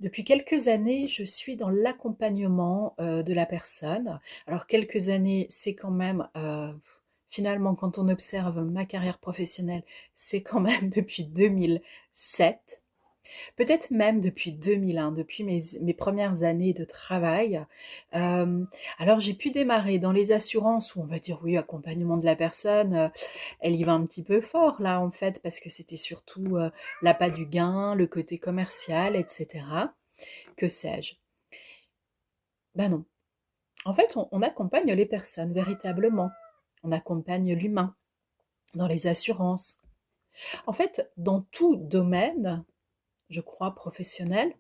Depuis quelques années, je suis dans l'accompagnement, de la personne. Alors quelques années, c'est quand même, finalement quand on observe ma carrière professionnelle, c'est quand même depuis 2007, peut-être même depuis 2001, depuis mes premières années de travail. Hem, alors j'ai pu démarrer dans les assurances où on va dire: «Oui, accompagnement de la personne, elle y va un petit peu fort là, en fait», parce que c'était surtout, l'appât du gain, le côté commercial et cetera. Que sais-je? Ben non. En fait, on accompagne les personnes véritablement. On accompagne l'humain dans les assurances. En fait, dans tout domaine, je crois, professionnel,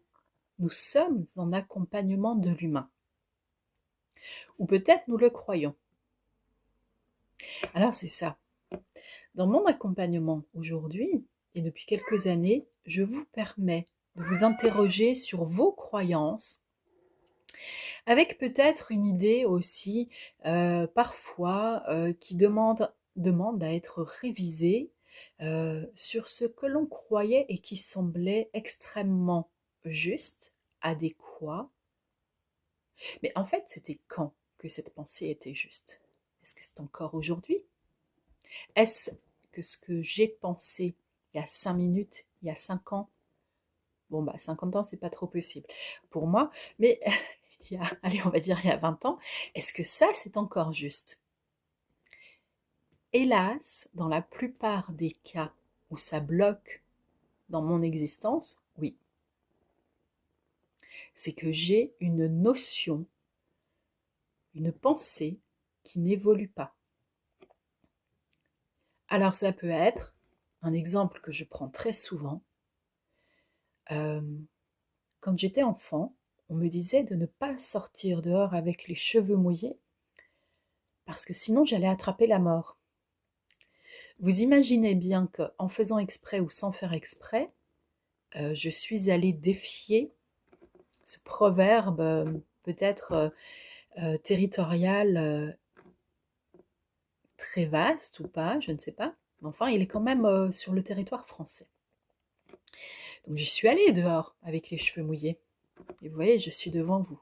nous sommes en accompagnement de l'humain. Ou peut-être nous le croyons. Alors c'est ça. Dans mon accompagnement aujourd'hui, et depuis quelques années, je vous permets de vous interroger sur vos croyances, avec peut-être une idée aussi, parfois, qui demande à être révisée, sur ce que l'on croyait et qui semblait extrêmement juste, adéquat. Mais en fait, c'était quand que cette pensée était juste? Est-ce que c'est encore aujourd'hui? Est-ce que ce que j'ai pensé il y a 5 minutes, il y a 5 ans, bon bah 50 ans, c'est pas trop possible pour moi, mais il y a, allez, on va dire il y a 20 ans, est-ce que ça c'est encore juste? Hélas, dans la plupart des cas où ça bloque dans mon existence, oui, c'est que j'ai une notion, une pensée qui n'évolue pas. Alors ça peut être un exemple que je prends très souvent. euh, Quand j'étais enfant, on me disait de ne pas sortir dehors avec les cheveux mouillés parce que sinon j'allais attraper la mort. Vous imaginez bien qu'en faisant exprès ou sans faire exprès, je suis allée défier ce proverbe, peut-être territorial, très vaste ou pas, je ne sais pas. Mais enfin, il est quand même sur le territoire français. Donc j'y suis allée dehors avec les cheveux mouillés. Et vous voyez, je suis devant vous.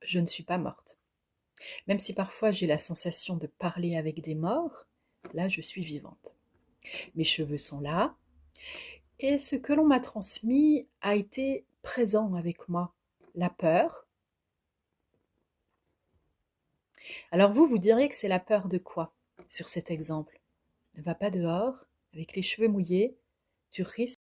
Je ne suis pas morte. Même si parfois j'ai la sensation de parler avec des morts, là je suis vivante. Mes cheveux sont là, et ce que l'on m'a transmis a été présent avec moi. La peur. Alors vous, vous diriez que c'est la peur de quoi sur cet exemple? Ne va pas dehors avec les cheveux mouillés, tu risques